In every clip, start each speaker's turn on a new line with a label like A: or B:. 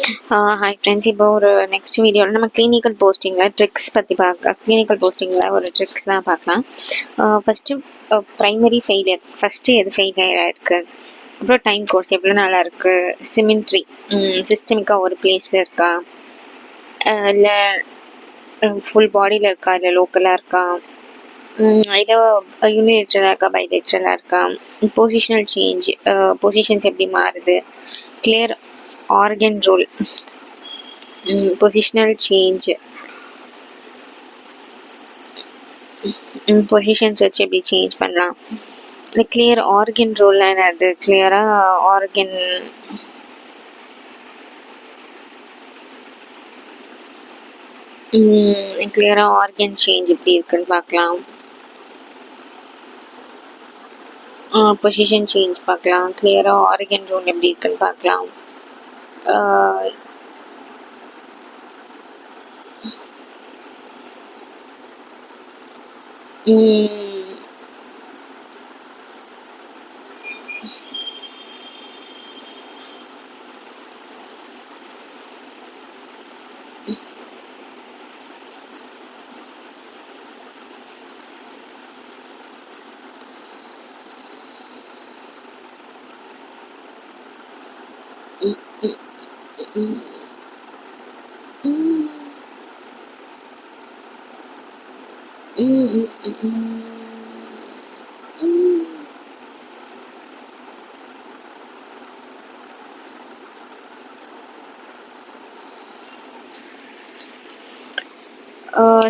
A: Hi friends, இப்போ ஒரு next வீடியோவில் நம்ம கிளினிக்கல் போஸ்டிங்கில் ட்ரிக்ஸ் பற்றி கிளினிக்கல் போஸ்டிங்கில் ஒரு ட்ரிக்ஸ்லாம் பார்க்கலாம். ஃபஸ்ட்டு ப்ரைமரி ஃபெயிலியர், ஃபஸ்ட்டு எது ஃபெயிலியர் ஆகிருக்கு, அப்புறம் டைம் கோர்ஸ் எவ்வளோ நாளாக இருக்குது, சிமெண்ட்ரி சிஸ்டமிக்காக ஒரு பிளேஸில் இருக்கா, இல்லை ஃபுல் பாடியில் இருக்கா, இல்லை லோக்கலாக இருக்கா, இல்லை யூனிலேட்ரலாக இருக்கா, பைலேட்ரலாக இருக்கா, பொசிஷனல் சேஞ்ச், பொசிஷன்ஸ் எப்படி மாறுது, கிளியர் ஆர்கன் ரோல், பொசிஷனல் சேஞ்ச், பொசிஷன்ஸ் வச்சு எப்படி சேஞ்ச் பண்ணலாம், இல்லை கிளியர் ஆர்கன் ரோல்லாம் என்னது, கிளியராக ஆர்கன் கிளியராக ஆர்கன் சேஞ்ச் எப்படி இருக்குன்னு பார்க்கலாம். பொசிஷன் சேஞ்ச் பார்க்கலாம், கிளியராக ஆர்கன் ரோல் எப்படி இருக்குன்னு பார்க்கலாம்.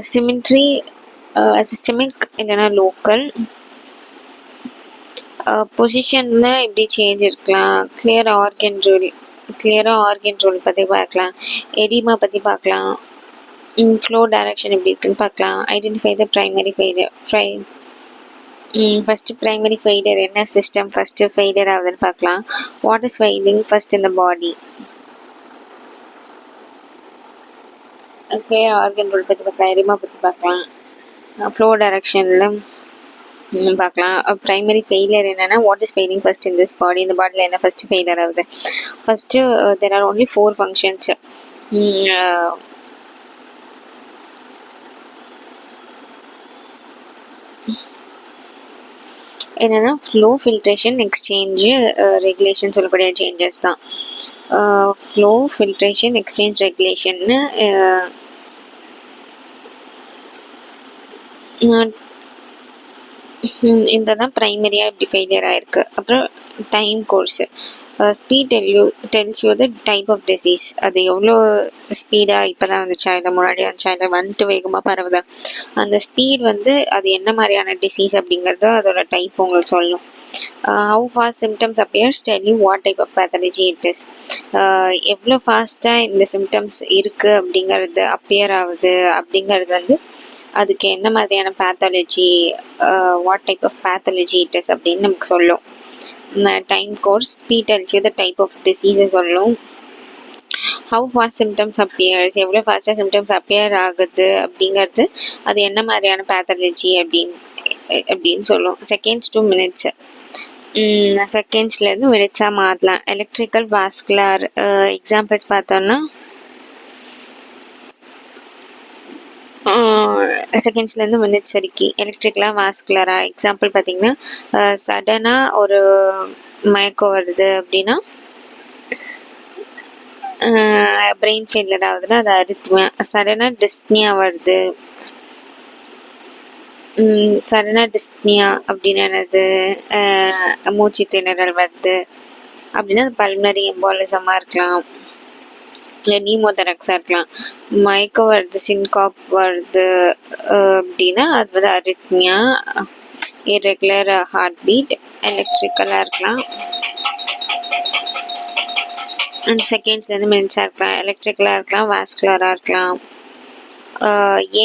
A: சிமெண்ட்ரி, சிஸ்டமிக் இல்லைன்னா லோக்கல், பொசிஷனில் எப்படி சேஞ்ச் இருக்கலாம், கிளியராக ஆர்கன் ரோல் பற்றி பார்க்கலாம், எடிமா பற்றி பார்க்கலாம், ஃப்ளோ டைரக்ஷன் எப்படி இருக்குன்னு பார்க்கலாம். Identify the primary failure. First primary failure என்ன சிஸ்டம் ஃபஸ்ட்டு ஃபெயிலியர் ஆகுதுன்னு பார்க்கலாம். What is failing first in the body, okay, organ role பற்றி பார்க்கலாம், எடிமா பற்றி பார்க்கலாம், ஃப்ளோ டைரக்ஷனில் பார்க்கலாம். ப்ரைமரி ஃபெயிலியர் என்னென்னா what is failing first in this body, இந்த பாடியில் என்ன ஃபஸ்ட்டு ஃபெயிலியர் ஆகுது. First there are only 4 functions. என்னென்னா ஃப்ளோ, ஃபில்ட்ரேஷன், எக்ஸ்சேஞ்சு, ரெகுலேஷன் சொல்லக்கூடிய சேஞ்சஸ் தான். ஃப்ளோ, ஃபில்ட்ரேஷன், எக்ஸ்சேஞ்ச், ரெகுலேஷன்னு இந்த தான் ப்ரைமரியாக இப்படி ஃபெயிலியர் ஆகிருக்கு. அப்புறம் time course, speed tells you the type of disease, அது எவ்வளோ ஸ்பீடாக இப்போ தான் வந்துச்சா இல்லை முன்னாடி வந்துச்சா இல்லை வந்துட்டு வேகமாக பரவுதா, அந்த ஸ்பீட் வந்து அது என்ன மாதிரியான டிசீஸ் அப்படிங்கிறத அதோட டைப் உங்களுக்கு சொல்லும். How fast symptoms appears tell you what type of pathology it is, எவ்வளோ ஃபாஸ்ட்டாக இந்த சிம்டம்ஸ் இருக்குது அப்படிங்கிறது அப்பியர் ஆகுது அப்படிங்கிறது வந்து அதுக்கு என்ன மாதிரியான pathology, what type of pathology it is அப்படின்னு நமக்கு சொல்லும். Time course, speed tells you the type of டிசீஸை சொல்லும். ஹவு ஃபாஸ்ட் சிம்டம்ஸ் அப்பியர்ஸ், எவ்வளோ ஃபாஸ்ட்டாக சிம்டம்ஸ் அப்பியர் ஆகுது அப்படிங்கிறது அது என்ன மாதிரியான பேத்தாலஜி அப்படின்னு சொல்லும். செகண்ட்ஸ் டு மினிட்ஸு, செகண்ட்ஸ்லேருந்து மினிட்ஸாக மாற்றலாம். எலக்ட்ரிக்கல், வாஸ்குலர், எக்ஸாம்பிள்ஸ் பார்த்தோன்னா செகண்ட்ஸ்லேருந்து மினிட்ஸ் வரைக்கும். எலக்ட்ரிக்கலாக, வாஸ்குலராக, எக்ஸாம்பிள் பார்த்திங்கன்னா சடனாக ஒரு மயக்கம் வருது அப்படின்னா பிரெயின் ஃபெயிலியர் ஆகுதுன்னா அது அரித்மியா. சடனாக டிஸ்னியா வருது, சடனாக டிஸ்னியா அப்படின்னு என்னது, மூச்சு திணறல் வருது அப்படின்னா அது பல்மனரி எம்பாலிசமாக இருக்கலாம், இல்லை நீமோதெராக்ஸாக இருக்கலாம். மயக்கம் வருது, சின்காப் வருது அப்படின்னா அது வந்து அரித்மியா. இர்ரெகுலர் ஹார்ட் பீட், எலக்ட்ரிக்கலாக இருக்கலாம், அண்ட் செகண்ட்ஸ்லேருந்து மினிட்ஸாக இருக்கலாம். எலக்ட்ரிக்கலாக இருக்கலாம், வாஸ்குலராக இருக்கலாம்.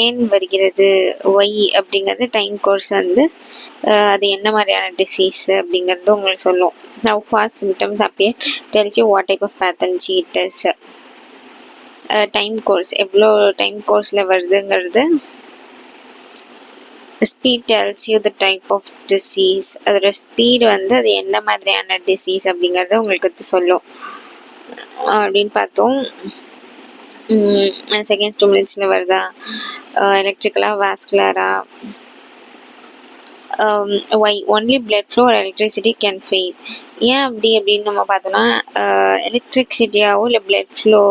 A: ஏன் வருகிறது, ஒய் அப்படிங்கிறது டைம் கோர்ஸ் வந்து அது என்ன மாதிரியான டிசீஸ் அப்படிங்கிறது உங்களுக்கு சொல்லும். How fast symptoms appear tells you what type of pathology it is. Time course எவ்வளோ டைம் கோர்ஸில் வருதுங்கிறது. Speed tells you the type of disease, அதோட ஸ்பீடு வந்து அது என்ன மாதிரியான டிசீஸ் அப்படிங்கிறத உங்களுக்கு சொல்லும். அப்படின்னு பார்த்தோம். செகண்ட் 2 மினிட்ஸில் வருதா, எலக்ட்ரிக்கலா வாஸ்குலரா, ஒய் ஒன்லி பிளட் ஃப்ளோ ஒரு எலக்ட்ரிசிட்டி கேன் ஃபெயில். ஏன் அப்படின்னு நம்ம பார்த்தோம்னா, எலக்ட்ரிசிட்டியாவோ இல்லை பிளட் ஃப்ளோ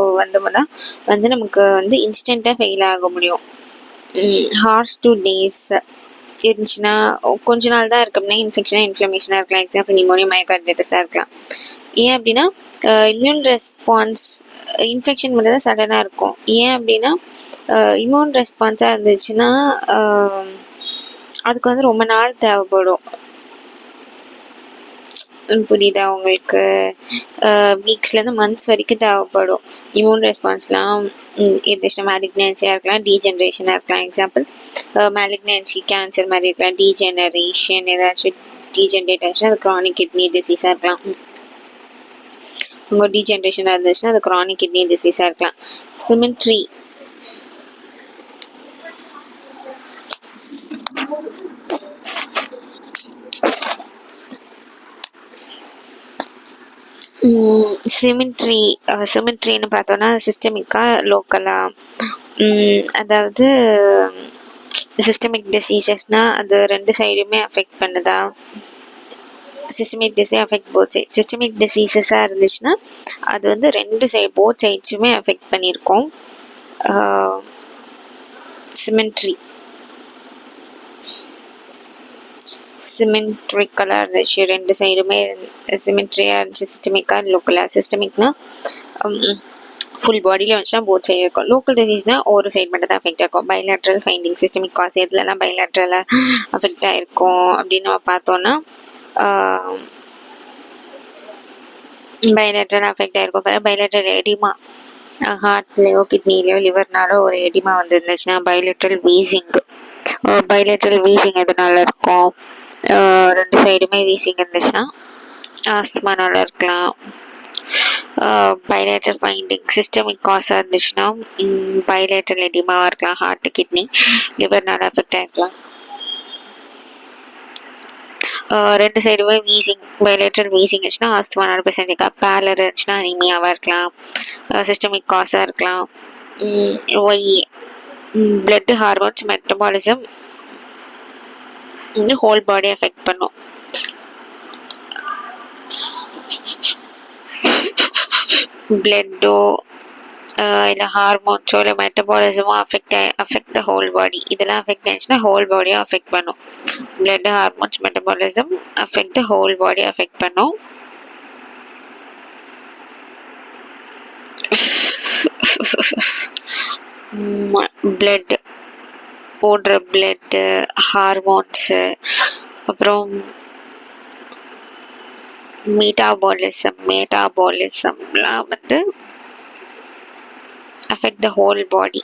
A: தான் நமக்கு இன்ஸ்டண்ட்டாக ஃபெயில் ஆக முடியும். ஹார்ஸ் 2 days இருந்துச்சுன்னா, கொஞ்ச நாள் தான் இருக்கு அப்படின்னா இன்ஃபெக்ஷனாக இன்ஃப்ளமேஷனாக இருக்கலாம். எக்ஸாம்பிள் நிமோனியா மயோகார்டிட்டிஸாக இருக்கலாம். ஏன் அப்படின்னா இம்யூன் ரெஸ்பான்ஸ் இன்ஃபெக்ஷன் மட்டும் தான் சடனாக இருக்கும். ஏன் அப்படின்னா இம்யூன் ரெஸ்பான்ஸாக இருந்துச்சுன்னா அதுக்கு ரொம்ப நாள் தேவைப்படும். புரியுதா உங்களுக்கு? வீக்ஸ்லேருந்து மந்த்ஸ் வரைக்கும் தேவைப்படும். இம்யூன் ரெஸ்பான்ஸ்லாம் இருந்துச்சுன்னா மேலிக்னன்சியாக இருக்கலாம், டீஜென்ரேஷனாக இருக்கலாம். எக்ஸாம்பிள் மேலிக்னன்சி கேன்சர் மாதிரி இருக்கலாம், டீஜெனரேஷன் ஏதாச்சும் டீஜென்ரேட் ஆச்சுன்னா அது க்ரானிக் கிட்னி டிசீஸாக இருக்கலாம். உங்கள் டீஜென்ரேஷனாக இருந்துச்சுன்னா அது க்ரானிக் கிட்னி டிசீஸாக இருக்கலாம். சிமெட்ரி சிமெட்ரின்னு பார்த்தோன்னா சிஸ்டமிக்கா லோக்கலா, அதாவது சிஸ்டமிக் டிசீசஸ்னால் அது 2 சைடுமே அஃபெக்ட் பண்ணுதா, systemic disease affect both side. சிஸ்டமிக் டிசீசஸாக இருந்துச்சுன்னா அது 2 சைடு போத் சைட்ஸுமே அஃபெக்ட் பண்ணியிருக்கோம். சிமெட்ரிக்கலாக இருந்துச்சு, 2 சைடுமே சிமெட்ரியாக இருந்துச்சு. சிஸ்டமிக்காக லோக்கலாக. சிஸ்டமிக்னா ஃபுல் பாடியில் வந்துச்சுன்னா போத் சைடு இருக்கும். லோக்கல் டிசீஸ்னால் ஒரு சைடு மட்டும் தான் அஃபெக்ட் ஆயிருக்கும். பைலேட்ரல் ஃபைண்டிங் சிஸ்டமிக் காஸ் எதுலலாம் பைலேட்ரலாக அஃபெக்ட் ஆகிருக்கும் அப்படின்னு நம்ம பார்த்தோன்னா, பைலேட்ரல் அஃபெக்ட் ஆகிருக்கும். பைலேட்ரல் எடிமா ஹார்ட்லேயோ கிட்னிலேயோ லிவர்னாலோ ஒரு எடிமா வந்துருந்துச்சுன்னா பைலேட்ரல் வீசிங் எதனால இருக்கும்? 2 சைடுமே வீசிங் இருந்துச்சுன்னா ஆஸ்துமானால இருக்கலாம். பைலேட்ரல் ஃபைண்டிங் சிஸ்டமிக் காஸாக இருந்துச்சுன்னா பைலேட்ரல் எடிமாவாக இருக்கலாம். ஹார்ட் கிட்னி லிவர்னால அஃபெக்ட் ஆகிருக்கலாம். 2 சைடுமே வீசிங் பைலேட்ரல் வீசிங் இருந்துச்சுன்னா ஆஸ்துமானால பிரசன்ட் இருக்கலாம். பேலர் இருந்துச்சுன்னா அனிமியாவாக இருக்கலாம். சிஸ்டமிக் காஸாக இருக்கலாம். Why blood hormones metabolism whole body affect பண்ணும். பிளட்டோ இல்லை ஹார்மோன்ஸோ இல்லை மெட்டபாலிசமோ அஃபெக்ட் த ஹோல் பாடி. இதெல்லாம் அஃபெக்ட் ஆயிடுச்சுன்னா ஹோல் பாடியும் அஃபெக்ட் பண்ணும். Blood hormones metabolism affect the whole body affect பண்ணும். பிளட் ஓடுற பிளட்டு ஹார்மோன்ஸு அப்புறம் மெட்டாபாலிசம்லாம் அஃபெக்ட் த ஹோல் பாடி.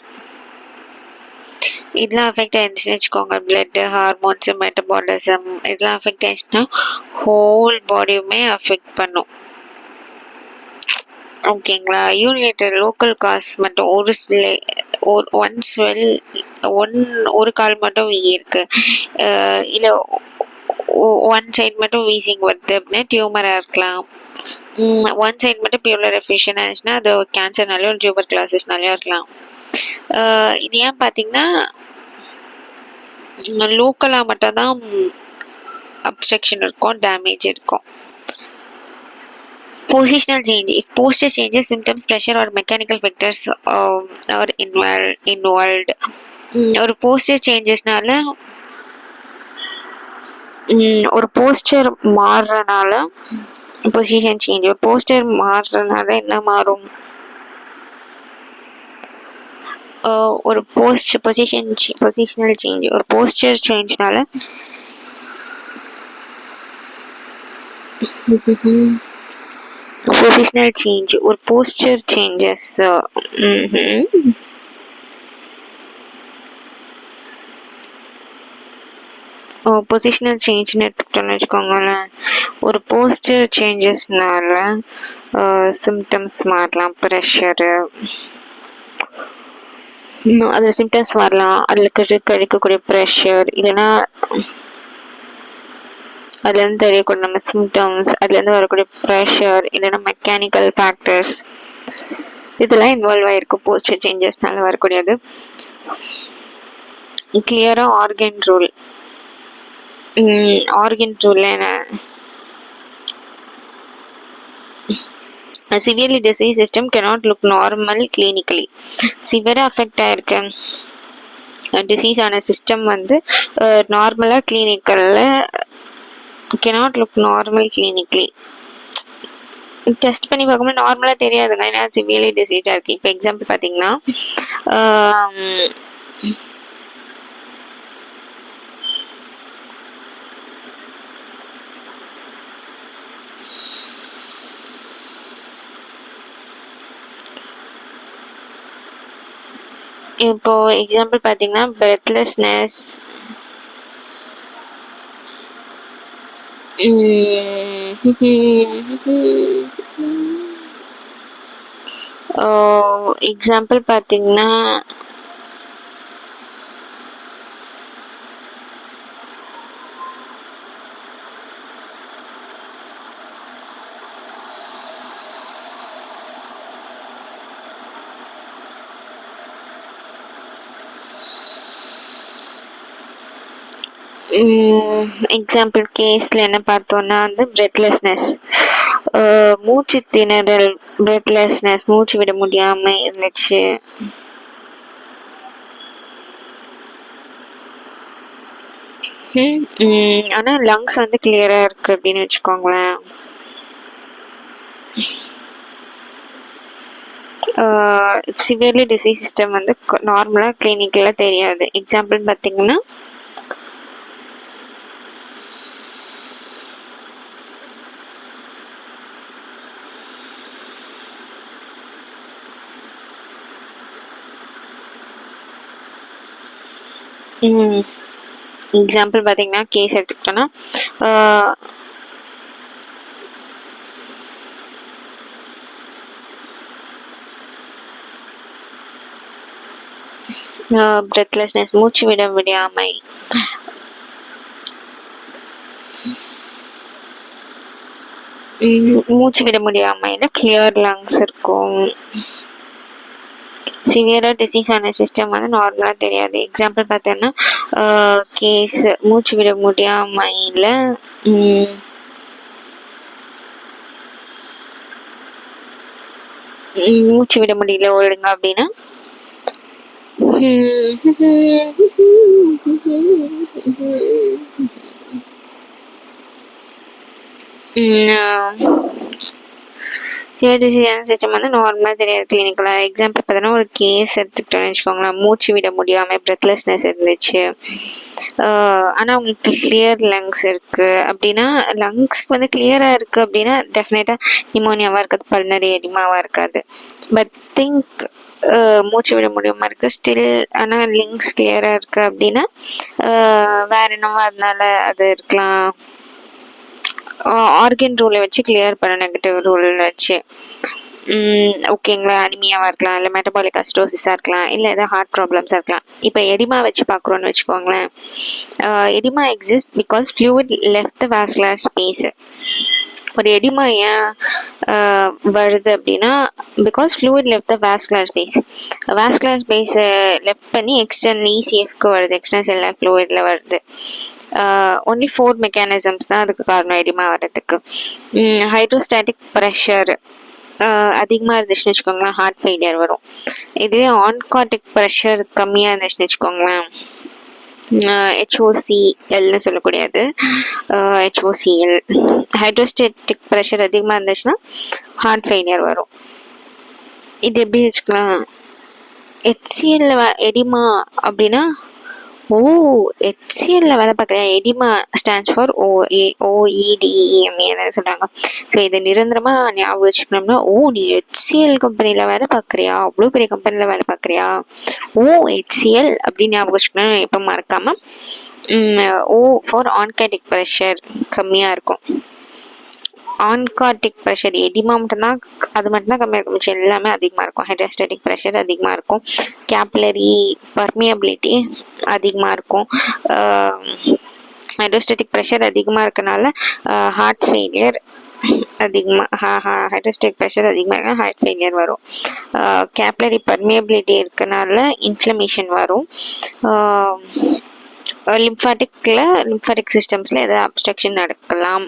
A: இதெல்லாம் அஃபெக்ட் ஆயிடுச்சுன்னு வச்சுக்கோங்க, பிளட்டு ஹார்மோன்ஸு மெட்டபாலிசம் இதெல்லாம் அஃபெக்ட் ஆயிடுச்சுன்னா ஹோல் பாடியுமே அஃபெக்ட் பண்ணும். ஓகேங்களா? யூனிலேட்டர் லோக்கல் காஸ் மட்டும் ஒரு கால் மட்டும் வீங்கி இருக்கு, இல்லை ஒன் சைடு மட்டும் வீசிங் வருது அப்படின்னா டியூமராக இருக்கலாம். ஒன் சைடு மட்டும் பியூலர் எஃபிஷியன் ஆச்சுன்னா அது கேன்சர்னாலையோ டியூபர் கிளாஸஸ்னாலையோ இருக்கலாம். இது ஏன் பார்த்தீங்கன்னா லோக்கலாக மட்டும் தான் அப்ஸ்ட்ரக்ஷன் இருக்கும், டேமேஜ் இருக்கும். Positional change. If posture changes, symptoms, pressure or mechanical factors are involved. ஒரு போஸ்டர் சேஞ்சஸ்னால ஒரு போஸ்டர் மாறுறனால பொசிஷன் சேஞ்ச். ஒரு போஸ்டர் மாறுறனால என்ன மாறும்? ஒரு பொசிஷனல் சேஞ்ச். ஒரு போஸ்டர் சேஞ்ச்னால பொசிஷனல் சேஞ்ச் ஒரு போஸ்டர் சேஞ்சஸ். பொசிஷனல் சேஞ்ச்னு எடுத்துக்கிட்டோம்னு வச்சுக்கோங்களேன், ஒரு போஸ்டர் சேஞ்சஸ்னால சிம்டம்ஸ் மாறலாம். ப்ரெஷரு அதில் சிம்டம்ஸ் வரலாம். அதில் கிடைக்கக்கூடிய ப்ரெஷர் இல்லைன்னா அதுலேருந்து தெரியக்கூடிய நம்ம சிம்டம்ஸ், அதுலேருந்து வரக்கூடிய ப்ரெஷர், இல்லைன்னா மெக்கானிக்கல் ஃபேக்டர்ஸ், இதெல்லாம் இன்வால்வ் ஆகிருக்கும் போஸ்டர் சேஞ்சஸ்னால வரக்கூடியது. கிளியராக ஆர்கன் ரூல். ஆர்கன் ரூல் என்ன? A severely diseased system cannot look normal clinically. சிவியராக அஃபெக்ட் ஆகிருக்க டிசீஸ் ஆன சிஸ்டம் வந்து நார்மலாக கிளினிக்கலில் cannot look normal clinically. Test பண்ணி பார்க்கும்போது நார்மலாக தெரியாதுங்க, ஏன்னா சிவியர்லி டிசீஸாக இருக்குது. இப்போ எக்ஸாம்பிள் பார்த்தீங்கன்னா பிரெத்லெஸ்னஸ், எக்ஸாம்பிள் பார்த்தீங்கன்னா எக்ஸாம்பிள் கேஸில் என்ன பார்த்தோன்னா வந்து பிரெத்லெஸ்னஸ், மூச்சு திணறல், பிரெத்லெஸ்னஸ், மூச்சு விட முடியாமல் இருந்துச்சு. ஆனால் லங்ஸ் வந்து கிளியராக இருக்குது அப்படின்னு வச்சுக்கோங்களேன். சிவியர்லி டிசீஸ் சிஸ்டம் வந்து நார்மலாக கிளினிக்கில் தெரியாது. எக்ஸாம்பிள் பார்த்தீங்கன்னா கேஸ் எடுத்துக்கிட்டோன்னா பிரெத்லெஸ்னஸ், மூச்சு விட முடியாமை, மூச்சு விட முடியாமையில் கிளியர் லங்ஸ் இருக்கும். சிவியராக டிசீஸ் ஆன சிஸ்டம் வந்து நார்மலாக தெரியாது. எக்ஸாம்பிள் பார்த்தோன்னா கேஸ் மூச்சு விட முடியாமையில் மூச்சு விட முடியல ஒழுங்க அப்படின்னா சிவியர் சிஸ்டம் வந்து நார்மலாக தெரியாது கிளினிக்கில். எக்ஸாம்பிள் பார்த்தோன்னா ஒரு கேஸ் எடுத்துக்கிட்டோன்னு வச்சுக்கோங்களேன், மூச்சு விட முடியாமல் பிரெத்லெஸ்னஸ் இருந்துச்சு, ஆனால் அவங்களுக்கு கிளியர் லங்ஸ் இருக்குது அப்படின்னா, லங்ஸ் வந்து கிளியராக இருக்குது அப்படின்னா டெஃபினட்டாக நிமோனியாவாக இருக்காது, பல்னரி எடிமாவாக இருக்காது. பட் திங்க் மூச்சு விட முடியாமல் இருக்குது ஸ்டில், ஆனால் லிங்க்ஸ் கிளியராக இருக்குது அப்படின்னா வேற என்னவோ அதனால அது இருக்கலாம். ஆர்கன் ரூலை வச்சு கிளியர் பண்ண, நெகட்டிவ் ரூல் வச்சு. ஓகேங்களா? அனிமியாவாக இருக்கலாம், இல்லை மெட்டபாலிக் அசிடோசிஸாக இருக்கலாம், இல்லை ஏதாவது ஹார்ட் ப்ராப்ளம்ஸாக இருக்கலாம். இப்போ எடிமா வச்சு பார்க்குறோன்னு வச்சுக்கோங்களேன். Oedema exist because fluid left the vascular space. ஒரு எடிமா ஏன் வருது அப்படின்னா because fluid left the vascular space. Vascular ஸ்பேஸை லெஃப்ட் பண்ணி எக்ஸ்டர்னல் இசிஎஃப்க்கு வருது, எக்ஸ்டர்னல் செல்லுலர் ஃப்ளூயிடில் வருது. ஒன்லி 4 மெக்கானிசம்ஸ் தான் அதுக்கு காரணம் எடிமா வர்றதுக்கு. ஹைட்ரோஸ்டாட்டிக் ப்ரெஷர் அதிகமாக இருந்துச்சுன்னு வச்சுக்கோங்களேன், ஹார்ட் ஃபெயிலியர் வரும். இதுவே ஆன்காட்டிக் ப்ரெஷர் கம்மியாக இருந்துச்சுன்னு வச்சுக்கோங்களேன், ஹெச்ஓசிஎல்னு சொல்லக்கூடியது, ஹெச்ஓசிஎல். ஹைட்ரோஸ்டாட்டிக் ப்ரெஷர் அதிகமாக இருந்துச்சுன்னா ஹார்ட் ஃபெயிலியர் வரும். இது எப்படி வச்சுக்கலாம்? ஹெச்சிஎல் எடிமா அப்படின்னா ஹெச்சிஎல்ல வேலை பார்க்குறேன். எடிமா ஸ்டாண்ட்ஸ் ஃபார் ஓஇடிஎம்ஏ சொல்கிறாங்க. ஸோ இதை நிரந்தரமாக ஞாபகம் வச்சுக்கணும்னா, நீ ஹெச்சிஎல் கம்பெனியில் வேலை பார்க்குறியா, அவ்வளோ பெரிய கம்பெனியில் வேலை பார்க்குறியா, ஹெச்சிஎல் அப்படின்னு ஞாபகம் வச்சுக்கணும். இப்போ மறக்காமல் ஓ ஃபார் ஆன்காட்டிக் ப்ரெஷர் கம்மியாக இருக்கும். ஆன்காட்டிக் ப்ரெஷர் எடிமா மட்டும்தான், அது மட்டும்தான் கம்மியாக இருக்கும், மிச்சம் எல்லாமே அதிகமாக இருக்கும். ஹைட்ரோஸ்டாட்டிக் ப்ரெஷர் அதிகமாக இருக்கும், கேப்லரி பர்மியபிலிட்டி அதிகமாக இருக்கும், ஹைட்ரோஸ்டாட்டிக் ப்ரெஷர் அதிகமாக இருக்கனால ஹார்ட் ஃபெயிலியர் அதிகமாக ஹைட்ரோஸ்டாட்டிக் ப்ரெஷர் அதிகமாக ஹார்ட் ஃபெயிலியர் வரும். கேப்லரி பர்மியபிலிட்டி இருக்கனால இன்ஃப்ளமேஷன் வரும். லிம்ஃபாட்டிக் சிஸ்டம்ஸில் எதாவது அப்ஸ்ட்ரக்ஷன் நடக்கலாம்.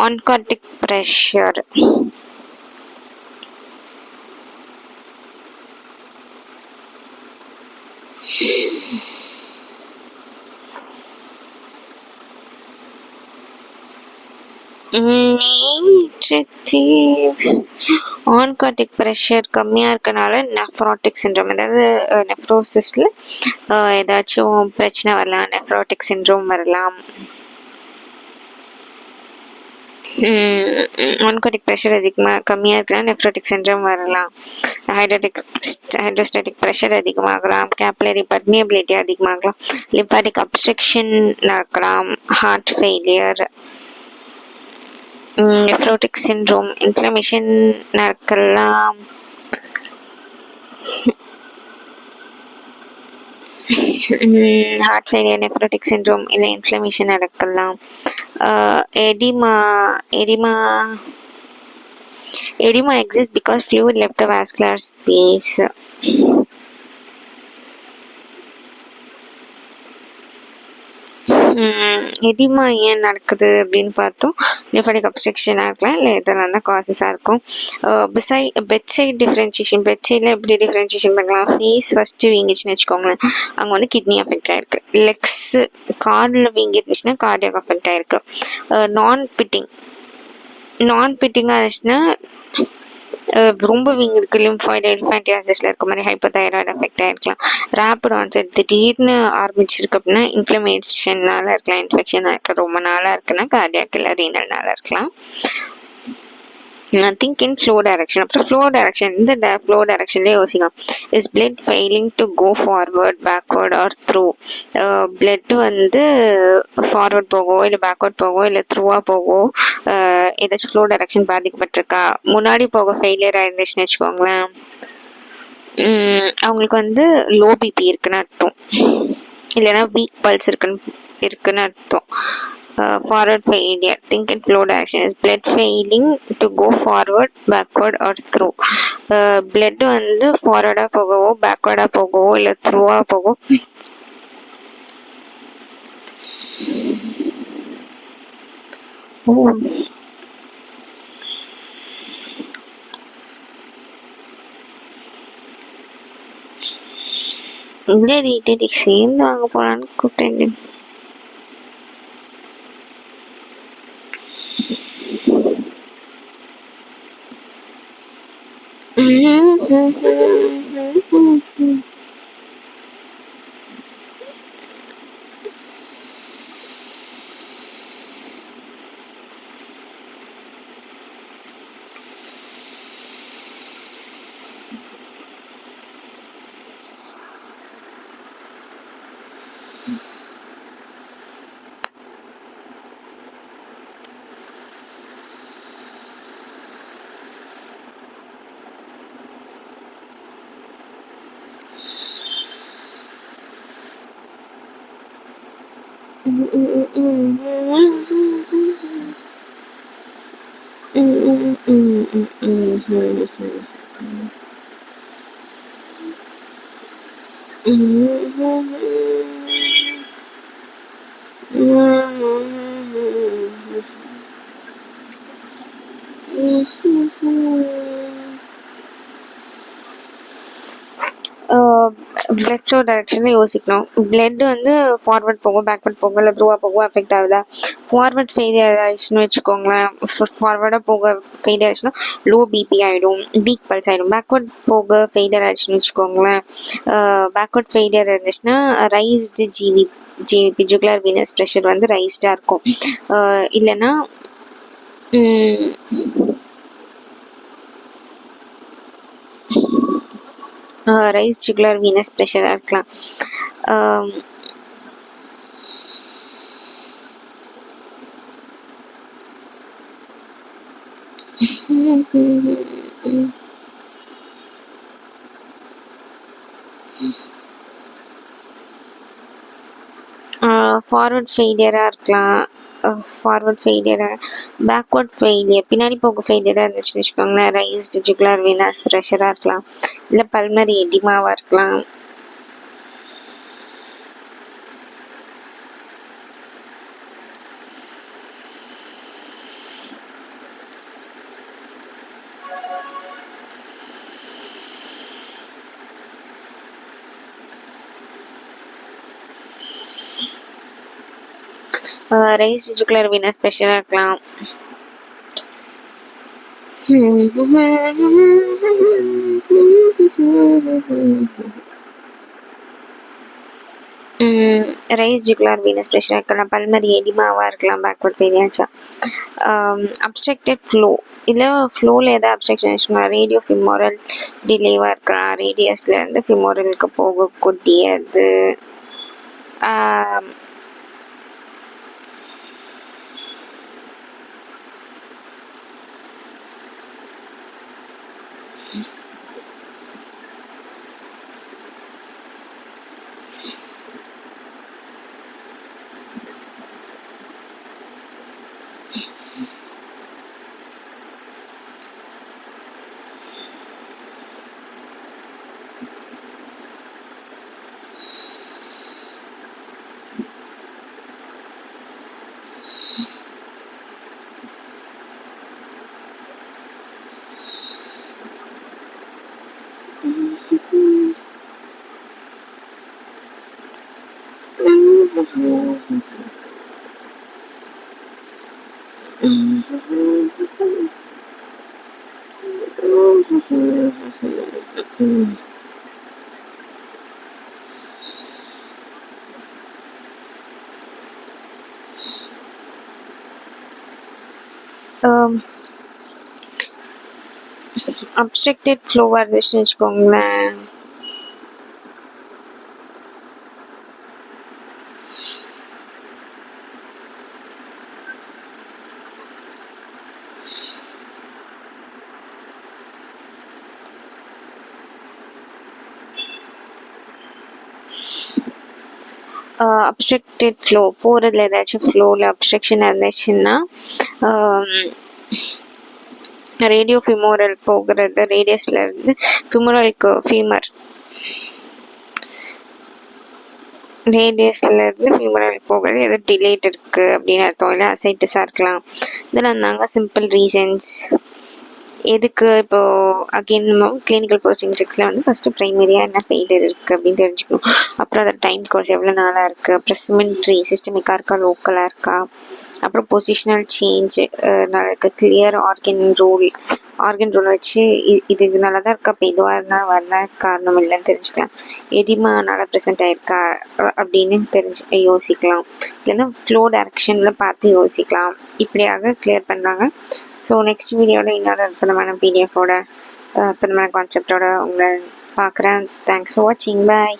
A: ஆன்கார்டிக் ப்ரெஷர் ஆன்கார்டிக் ப்ரெஷர் கம்மியாக இருக்கனால நெஃப்ராட்டிக் சிண்ட்ரோம், அதாவது நெஃப்ரோசிஸில் ஏதாச்சும் பிரச்சனை வரலாம், நெஃப்ராட்டிக் சிண்ட்ரோம் வரலாம். ஆன்கார்டிக் ப்ரெஷர் கம்மியாக இருக்கலாம், நெஃப்ரோட்டிக் சிண்ட்ரோம் வரலாம். ஹைட்ரோஸ்டாட்டிக் ப்ரெஷர் அதிகமாகலாம், கேப்லரி பர்மியபிலிட்டி அதிகமாகலாம், லிம்பாட்டிக் அப்ஸ்ட்ரக்ஷன் நடக்கலாம், heart failure, nephrotic syndrome, inflammation நடக்கலாம். ஹார்ட் ஃபெயிலியர், நெஃப்ரோட்டிக் சிண்ட்ரோம் இல்லை இன்ஃப்ளமேஷன் நடக்கலாம். edema exists because fluid left the vascular space. Oedema ஏன் நடக்குது அப்படின்னு பார்த்தோம். லிம்ஃபாட்டிக் அப்ஸ்ட்ரக்ஷனாக இருக்கலாம், இல்லை இதெல்லாம் தான் காசஸாக இருக்கும். பெட் சைட் டிஃப்ரென்ஷியேஷன், பெட் சைடில் எப்படி டிஃப்ரென்ஷியேஷன் பண்ணலாம்? ஃபேஸ் ஃபஸ்ட்டு வீங்கிச்சுன்னு வச்சுக்கோங்களேன், அங்கே வந்து கிட்னி அஃபெக்ட் ஆகிருக்கு. லெக்ஸு கார்டில் வீங்கிருந்துச்சுன்னா கார்டியாக் அஃபெக்ட் ஆகிருக்கு. நான் பிட்டிங்காக இருந்துச்சுன்னா ரொம்ப வீங்கிருக்கு, லிம்ஃபாய்டு எலிஃபேண்டியாசிஸில் இருக்க மாதிரி ஹைப்போதைராய்டு அஃபெக்ட் ஆகிருக்கலாம். ரேப்பிட் ஆன்செட், திடீர்னு ஆரம்பிச்சிருக்கு அப்படின்னா இன்ஃப்ளமேஷனால் இருக்கலாம், இன்ஃபெக்ஷனாக இருக்கலாம், ரொம்ப நாளாக இருக்குன்னா கார்டியாக் இல்லை ரீனல்னால இருக்கலாம். Think in flow direction. அப்புறம் ஃப்ளோ டைரக்ஷன், இந்த ஃப்ளோ டைரக்ஷன்லேயே யோசிக்கலாம். Is blood failing to go forward, backward or through? Blood வந்து ஃபார்வர்ட் போகவோ இல்லை பேக்வர்ட் போகவோ இல்லை த்ரூவாக போகவோ ஏதாச்சும் ஃப்ளோ டைரக்ஷன் பாதிக்கப்பட்டிருக்கா? முன்னாடி போக ஃபெயிலியர் ஆயிருந்துச்சுன்னு வச்சுக்கோங்களேன், அவங்களுக்கு வந்து லோ பிபி இருக்குன்னு அர்த்தம், இல்லைன்னா வீக் பல்ஸ் இருக்குன்னு அர்த்தம். Forward failure, think in flow direction. Is blood failing to go forward, backward or through? Blood வந்து ஃபார்வர்டாக போகவோ பேக்வர்டாக போகவோ இல்லை த்ரூவாக போகவோ இல்லை டீட்டெயில் சேர்ந்து வாங்க போகலான்னு கூப்பிட்டேன். பிளட் ஃப்ளோ டைரக்ஷனில் யோசிக்கணும். பிளட் வந்து ஃபார்வர்ட் போகும், பேக்வர்ட் போகும், இல்லை த்ரூவாக போகும் அஃபெக்ட் ஆகுதா? ஃபார்வர்ட் ஃபெயிலியர் ஆயிடுச்சுன்னு வச்சுக்கோங்களேன், ஃபார்வர்டாக போக ஃபெயிலியர் ஆயிடுச்சுன்னா லோ பிபி ஆகிடும், வீக் பல்ஸ் ஆகிடும். பேக்வர்ட் போக ஃபெயிலியர் ஆயிடுச்சுன்னு வச்சுக்கோங்களேன், பேக்வர்ட் ஃபெயிலியர் இருந்துச்சுன்னா raised GVP jugular Venus pressure வந்து ரைஸ்டாக இருக்கும். இல்லைன்னா ரைஸ் ஜுகுலர் வீனஸ் ப்ரெஷராக இருக்கலாம். ஃபார்வர்ட் ஃபெயிலியராக இருக்கலாம். ஃபார்வர்ட் ஃபெயிலியராக, பேக்வர்ட் ஃபெயிலியர், பின்னாடி போக ஃபெயிலியராக இருந்துச்சுன்னு வச்சுக்கோங்களேன். ரைஸ்டு ஜுகுலார் வீனஸ் ப்ரெஷராக இருக்கலாம், இல்லை பல்மரி எடிமாவாக இருக்கலாம். ரைஸ்டு ஜுகுலார் வீனஸ் ப்ரெஷராக இருக்கலாம். ரைஸ் ஜுகுலார் வீனஸ் ப்ரெஷராக இருக்கலாம், பல்மரி எடிமாவாக இருக்கலாம், பேக்வர்ட் ஃபெயிலியர்ஸா. அப்ஸ்ட்ரக்டட் ஃப்ளோ, இல்லை ஃப்ளோவில் எதாவது அப்ஸ்ட்ரக்ஷன் வச்சுக்கலாம். ரேடியோ ஃபிமோரல் டிலேவாக இருக்கலாம், ரேடியஸ்லேருந்து ஃபிமோரலுக்கு போகக்கூடியது. அப்ஸ்ட்ரக்டட் ஃப்ளோவாக இருந்துச்சுன்னு வச்சுக்கோங்களேன். அப்ஸ்ட்ரக்டட் ஃப்ளோ போகிறதுல ஏதாச்சும் ஃப்ளோவில் அப்ஸ்ட்ரக்ஷன் இருந்துச்சுன்னா ரேடியோ ஃபிமோரல் போகிறது, ரேடியஸ்லேருந்து ஃபிமோரலுக்கு ரேடியஸ்லேருந்து ஃபிமோரலுக்கு போகிறது ஏதோ டிலேட் இருக்குது அப்படின்னு அர்த்தம், இல்லை அசைட்டஸாக இருக்கலாம். இதெல்லாம் நாங்கள் சிம்பிள் ரீசன்ஸ். எதுக்கு இப்போது அகெயின் கிளினிக்கல் போஸ்டிங் ட்ரிக்ஸில் வந்து ஃபஸ்ட்டு ப்ரைமரியாக என்ன ஃபெயிலியர் இருக்குது அப்படின்னு தெரிஞ்சுக்கணும். அப்புறம் அதை டைம் கோர்ஸ் எவ்வளோ நாளாக இருக்குது, அப்புறம் சிமெண்ட்ரி சிஸ்டமிக்காக இருக்கா, லோக்கலாக இருக்கா, அப்புறம் பொசிஷனல் சேஞ்ச் இருக்குது, கிளியர் ஆர்கன் ரோல் வச்சு இது நல்லா தான் இருக்கா, இப்போ இதுவாக இருந்தால் வரதான் காரணம் இல்லைன்னு தெரிஞ்சுக்கலாம். எடிமா நல்லா ப்ரெசென்ட் ஆகிருக்கா அப்படின்னு யோசிக்கலாம். இல்லைன்னா ஃப்ளோ டைரக்ஷனில் பார்த்து யோசிக்கலாம். இப்படியாக கிளியர் பண்ணுறாங்க. ஸோ நெக்ஸ்ட் வீடியோவில் இன்னொரு அற்புதமான பிடிஎஃபோட அற்புதமான கான்செப்டோட உங்களை பார்க்குறேன். தேங்க்ஸ் ஃபார் வாட்சிங். பாய்.